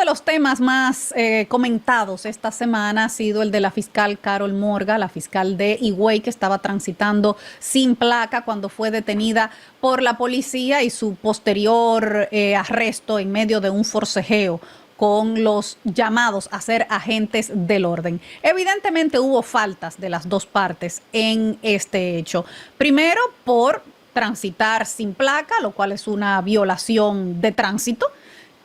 de los temas más comentados esta semana ha sido el de la fiscal Carol Morga, la fiscal de Higüey, que estaba transitando sin placa cuando fue detenida por la policía y su posterior arresto en medio de un forcejeo con los llamados a ser agentes del orden. Evidentemente hubo faltas de las dos partes en este hecho. Primero, por transitar sin placa, lo cual es una violación de tránsito.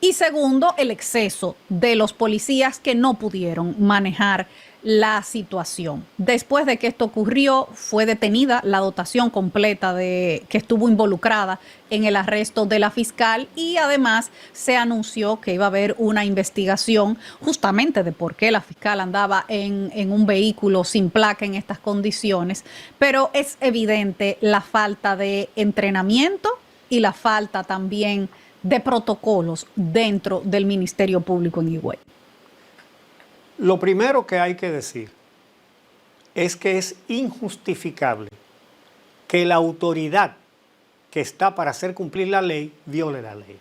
Y segundo, el exceso de los policías que no pudieron manejar la situación. Después de que esto ocurrió, fue detenida la dotación completa que estuvo involucrada en el arresto de la fiscal y además se anunció que iba a haber una investigación justamente de por qué la fiscal andaba en un vehículo sin placa en estas condiciones. Pero es evidente la falta de entrenamiento y la falta también de protocolos dentro del Ministerio Público en Higüey. Lo primero que hay que decir es que es injustificable que la autoridad que está para hacer cumplir la ley viole la ley.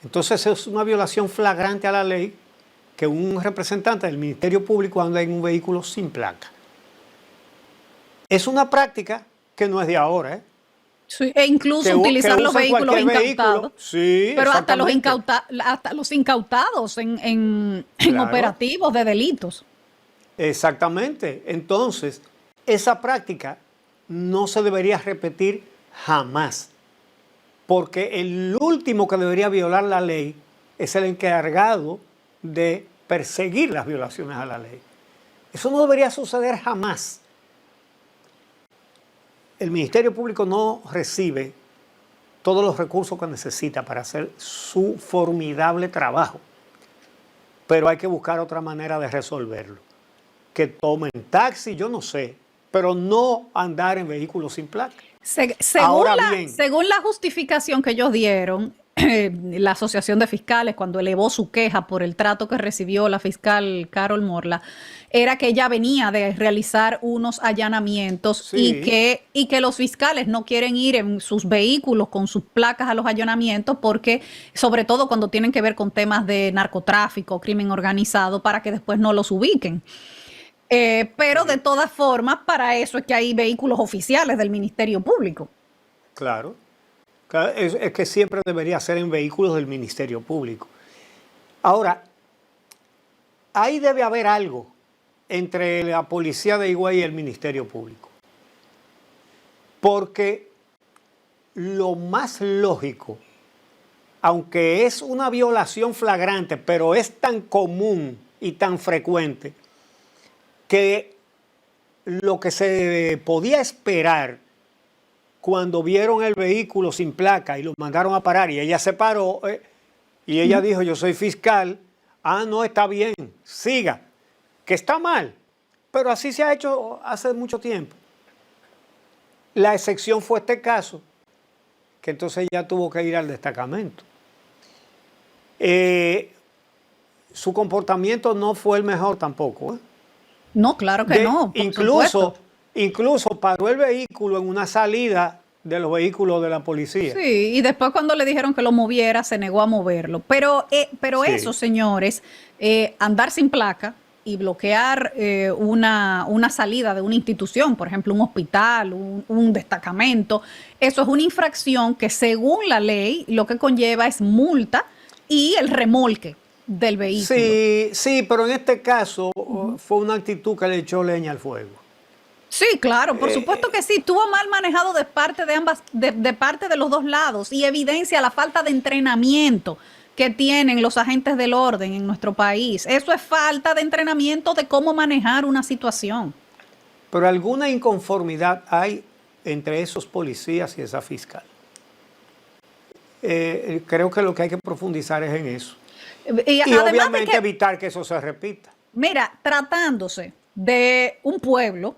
Entonces es una violación flagrante a la ley que un representante del Ministerio Público anda en un vehículo sin placa. Es una práctica que no es de ahora, ¿eh? Sí, e incluso utilizar los vehículos incautados. Sí, pero hasta los incautados en claro, operativos de delitos. Exactamente. Entonces, esa práctica no se debería repetir jamás. Porque el último que debería violar la ley es el encargado de perseguir las violaciones a la ley. Eso no debería suceder jamás. El Ministerio Público no recibe todos los recursos que necesita para hacer su formidable trabajo, pero hay que buscar otra manera de resolverlo. Que tomen taxi, yo no sé, pero no andar en vehículos sin placa. Según la justificación que ellos dieron, la Asociación de Fiscales, cuando elevó su queja por el trato que recibió la fiscal Carol Morla, era que ella venía de realizar unos allanamientos, sí, y que los fiscales no quieren ir en sus vehículos con sus placas a los allanamientos porque, sobre todo cuando tienen que ver con temas de narcotráfico, crimen organizado, para que después no los ubiquen. Pero de todas formas, para eso es que hay vehículos oficiales del Ministerio Público. Claro. Es que siempre debería ser en vehículos del Ministerio Público. Ahora, ahí debe haber algo entre la policía de Higüey y el Ministerio Público. Porque lo más lógico, aunque es una violación flagrante, pero es tan común y tan frecuente, que lo que se podía esperar cuando vieron el vehículo sin placa y lo mandaron a parar y ella se paró y ella dijo, yo soy fiscal, no, está bien, siga, que está mal, pero así se ha hecho hace mucho tiempo. La excepción fue este caso, que entonces ella tuvo que ir al destacamento. Su comportamiento no fue el mejor tampoco, ¿eh? No, claro que no. Incluso paró el vehículo en una salida de los vehículos de la policía. Sí, y después cuando le dijeron que lo moviera, se negó a moverlo. Pero sí, eso, señores, andar sin placa y bloquear una salida de una institución, por ejemplo, un hospital, un destacamento, eso es una infracción que según la ley lo que conlleva es multa y el remolque del vehículo. Sí, pero en este caso fue una actitud que le echó leña al fuego. Sí, claro, por supuesto que sí. Estuvo mal manejado de parte de parte de los dos lados y evidencia la falta de entrenamiento que tienen los agentes del orden en nuestro país. Eso es falta de entrenamiento de cómo manejar una situación. Pero alguna inconformidad hay entre esos policías y esa fiscal. Creo que lo que hay que profundizar es en eso. Y obviamente evitar que eso se repita. Mira, tratándose de un pueblo,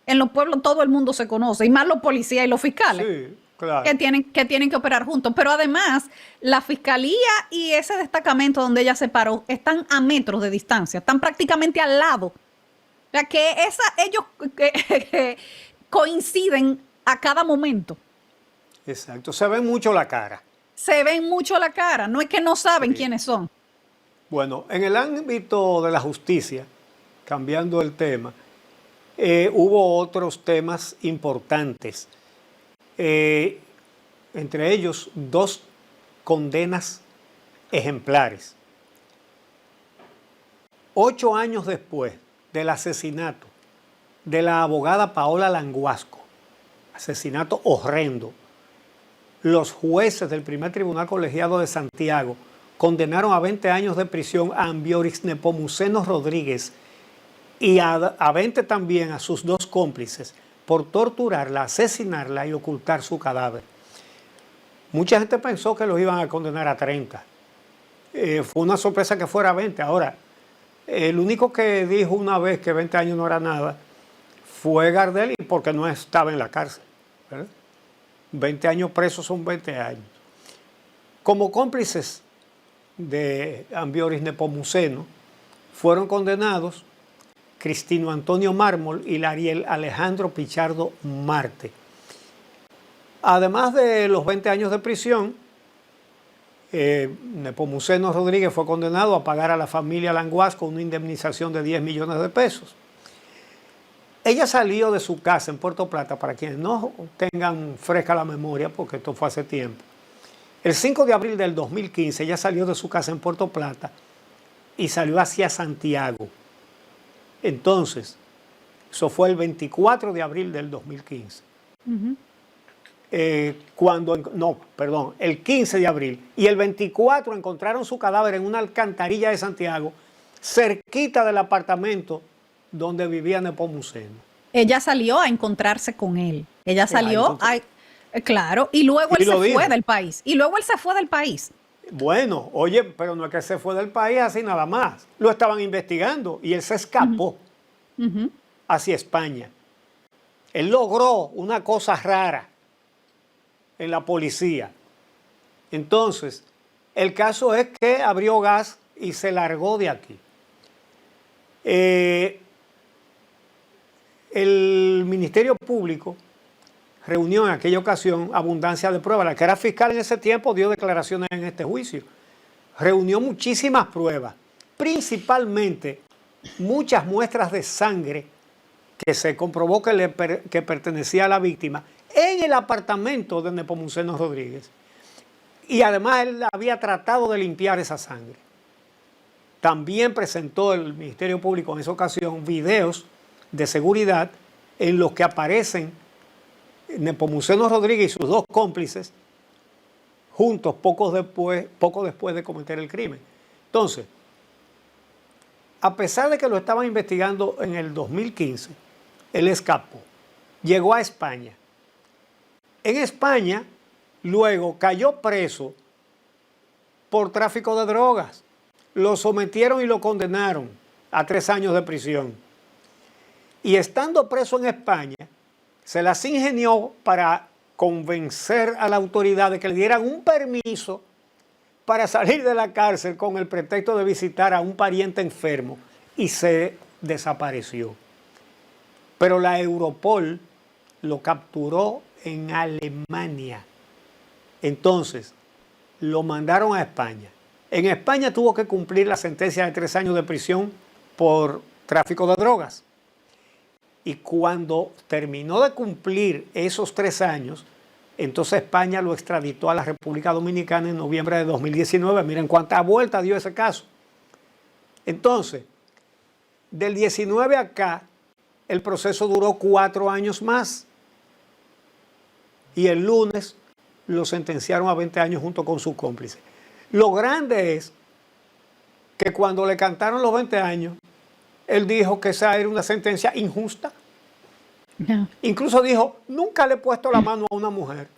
en los pueblos todo el mundo se conoce, y más los policías y los fiscales, sí, claro, que tienen que operar juntos. Pero además, la fiscalía y ese destacamento donde ella se paró están a metros de distancia, están prácticamente al lado. O sea, que ellos coinciden a cada momento. Exacto, se ven mucho la cara. Se ven mucho la cara, no es que no saben quiénes son. Bueno, en el ámbito de la justicia, cambiando el tema, hubo otros temas importantes. Entre ellos, 2 condenas ejemplares. 8 años después del asesinato de la abogada Paola Languasco, asesinato horrendo, los jueces del primer tribunal colegiado de Santiago condenaron a 20 años de prisión a Ambiorix Nepomuceno Rodríguez y a 20 también a sus 2 cómplices por torturarla, asesinarla y ocultar su cadáver. Mucha gente pensó que los iban a condenar a 30. Fue una sorpresa que fuera a 20. Ahora, el único que dijo una vez que 20 años no era nada fue Gardel, porque no estaba en la cárcel, ¿verdad? 20 años presos son 20 años. Como cómplices de Ambiorix Nepomuceno fueron condenados Cristino Antonio Mármol y Lariel Alejandro Pichardo Marte. Además de los 20 años de prisión, Nepomuceno Rodríguez fue condenado a pagar a la familia Languasco una indemnización de 10 millones de pesos. Ella salió de su casa en Puerto Plata, para quienes no tengan fresca la memoria, porque esto fue hace tiempo. El 5 de abril del 2015, ella salió de su casa en Puerto Plata y salió hacia Santiago. Entonces, eso fue el 24 de abril del 2015. El 15 de abril. Y el 24 encontraron su cadáver en una alcantarilla de Santiago, cerquita del apartamento donde vivía Nepomuceno. Ella salió a encontrarse con él. Ella salió claro, y luego él se fue del país. Y luego él se fue del país. Bueno, oye, pero no es que se fue del país así nada más. Lo estaban investigando y él se escapó hacia España. Él logró una cosa rara en la policía. Entonces, el caso es que abrió gas y se largó de aquí. El Ministerio Público reunió en aquella ocasión abundancia de pruebas. La que era fiscal en ese tiempo dio declaraciones en este juicio. Reunió muchísimas pruebas, principalmente muchas muestras de sangre que se comprobó que pertenecía a la víctima en el apartamento de Nepomuceno Rodríguez. Y además él había tratado de limpiar esa sangre. También presentó el Ministerio Público en esa ocasión videos de seguridad en los que aparecen Nepomuceno Rodríguez y sus 2 cómplices juntos poco después de cometer el crimen. Entonces, a pesar de que lo estaban investigando en el 2015, él escapó, llegó a España. En España, luego cayó preso por tráfico de drogas. Lo sometieron y lo condenaron a 3 años de prisión. Y estando preso en España, se las ingenió para convencer a la autoridad de que le dieran un permiso para salir de la cárcel con el pretexto de visitar a un pariente enfermo, y se desapareció. Pero la Europol lo capturó en Alemania. Entonces, lo mandaron a España. En España tuvo que cumplir la sentencia de 3 años de prisión por tráfico de drogas. Y cuando terminó de cumplir esos 3 años, entonces España lo extraditó a la República Dominicana en noviembre de 2019. Miren cuánta vuelta dio ese caso. Entonces, del 19 acá, el proceso duró 4 años más. Y el lunes lo sentenciaron a 20 años junto con su cómplice. Lo grande es que cuando le cantaron los 20 años, él dijo que esa era una sentencia injusta. No. Incluso dijo, nunca le he puesto la mano a una mujer.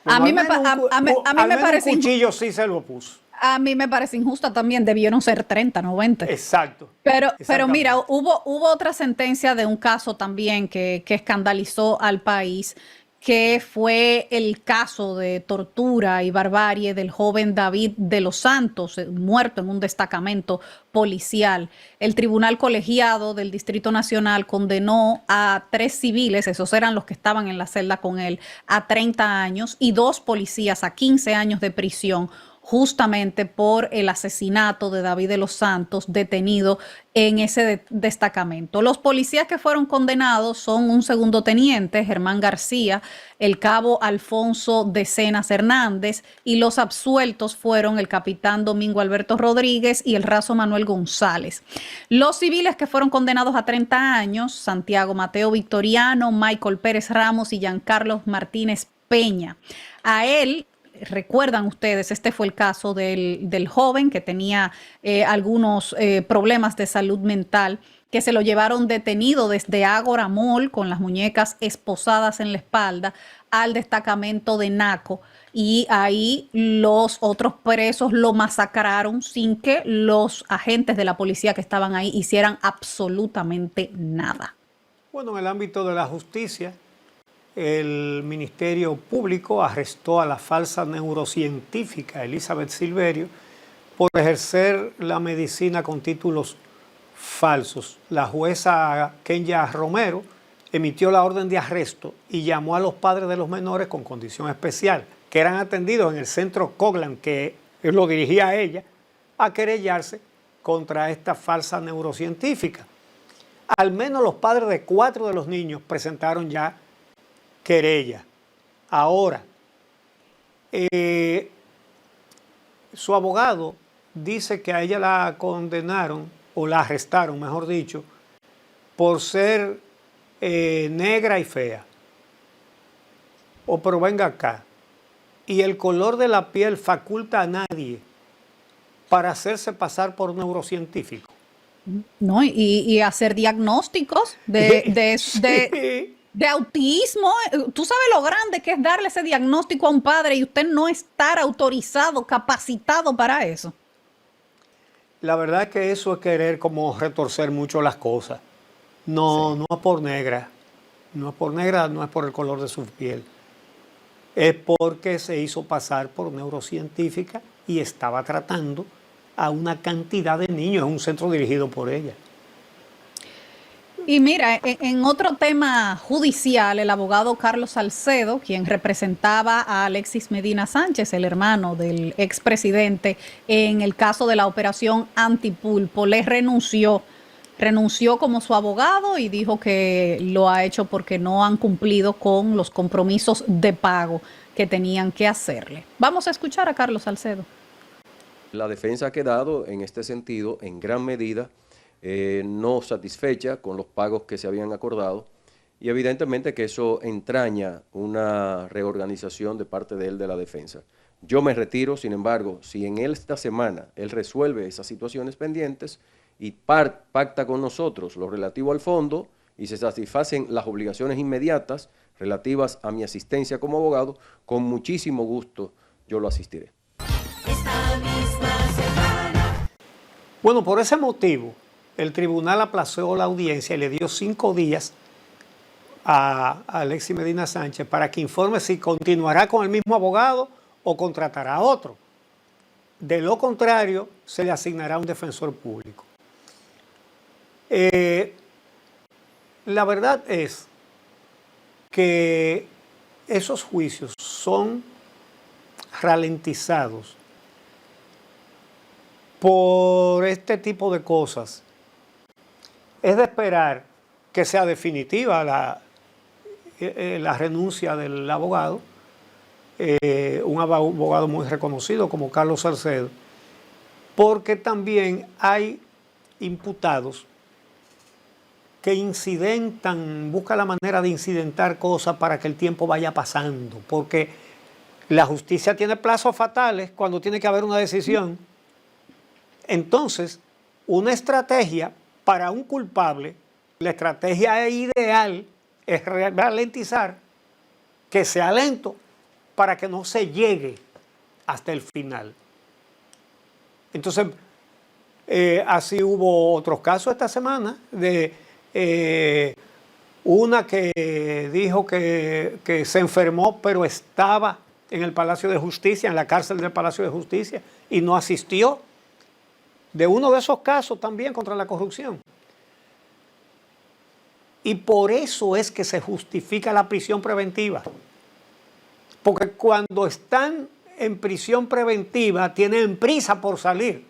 Bueno, a mí me parece un cuchillo sí se lo puso. A mí me parece injusta también, debieron ser 30, no 20. Exacto. Pero mira, hubo otra sentencia de un caso también que escandalizó al país, que fue el caso de tortura y barbarie del joven David de los Santos, muerto en un destacamento policial. El Tribunal Colegiado del Distrito Nacional condenó a 3 civiles, esos eran los que estaban en la celda con él, a 30 años y 2 policías a 15 años de prisión justamente por el asesinato de David de los Santos, detenido en ese destacamento. Los policías que fueron condenados son un segundo teniente, Germán García, el cabo Alfonso Decenas Hernández, y los absueltos fueron el capitán Domingo Alberto Rodríguez y el raso Manuel González. Los civiles que fueron condenados a 30 años, Santiago Mateo Victoriano, Michael Pérez Ramos y Giancarlos Martínez Peña. A él, recuerdan ustedes, este fue el caso del joven que tenía algunos problemas de salud mental, que se lo llevaron detenido desde Ágora Mall con las muñecas esposadas en la espalda al destacamento de Naco, y ahí los otros presos lo masacraron sin que los agentes de la policía que estaban ahí hicieran absolutamente nada. Bueno, en el ámbito de la justicia, el Ministerio Público arrestó a la falsa neurocientífica Elizabeth Silverio por ejercer la medicina con títulos falsos. La jueza Kenya Romero emitió la orden de arresto y llamó a los padres de los menores con condición especial, que eran atendidos en el centro Coglan, que lo dirigía a ella, a querellarse contra esta falsa neurocientífica. Al menos los padres de 4 de los niños presentaron ya querella. Ahora, su abogado dice que a ella la condenaron, o la arrestaron, mejor dicho, por ser negra y fea. Pero venga acá. Y el color de la piel faculta a nadie para hacerse pasar por neurocientífico. No, y hacer diagnósticos de autismo. Tú sabes lo grande que es darle ese diagnóstico a un padre y usted no estar autorizado, capacitado para eso. La verdad es que eso es querer como retorcer mucho las cosas. No, sí. No es por negra. No es por negra, no es por el color de su piel. Es porque se hizo pasar por neurocientífica y estaba tratando a una cantidad de niños en un centro dirigido por ella. Y mira, en otro tema judicial, el abogado Carlos Salcedo, quien representaba a Alexis Medina Sánchez, el hermano del expresidente, en el caso de la operación Antipulpo, le renunció como su abogado y dijo que lo ha hecho porque no han cumplido con los compromisos de pago que tenían que hacerle. Vamos a escuchar a Carlos Salcedo. La defensa ha quedado en este sentido en gran medida no satisfecha con los pagos que se habían acordado y evidentemente que eso entraña una reorganización de parte de él de la defensa. Yo me retiro, sin embargo, si en esta semana él resuelve esas situaciones pendientes y pacta con nosotros lo relativo al fondo y se satisfacen las obligaciones inmediatas relativas a mi asistencia como abogado, con muchísimo gusto yo lo asistiré. Bueno, por ese motivo, el tribunal aplazó la audiencia y le dio 5 días a Alexis Medina Sánchez para que informe si continuará con el mismo abogado o contratará a otro. De lo contrario, se le asignará un defensor público. La verdad es que esos juicios son ralentizados por este tipo de cosas. Es de esperar que sea definitiva la renuncia del abogado, un abogado muy reconocido como Carlos Salcedo, porque también hay imputados que buscan la manera de incidentar cosas para que el tiempo vaya pasando, porque la justicia tiene plazos fatales cuando tiene que haber una decisión. Entonces, una estrategia para un culpable, la estrategia ideal es ralentizar, que sea lento, para que no se llegue hasta el final. Entonces, así hubo otros casos esta semana de una que dijo que se enfermó, pero estaba en el Palacio de Justicia, en la cárcel del Palacio de Justicia, y no asistió. De uno de esos casos también contra la corrupción. Y por eso es que se justifica la prisión preventiva. Porque cuando están en prisión preventiva tienen prisa por salir.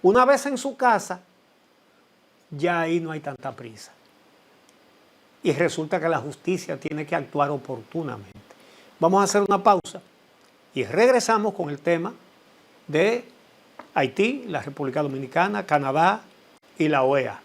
Una vez en su casa, ya ahí no hay tanta prisa. Y resulta que la justicia tiene que actuar oportunamente. Vamos a hacer una pausa y regresamos con el tema de Haití, la República Dominicana, Canadá y la OEA.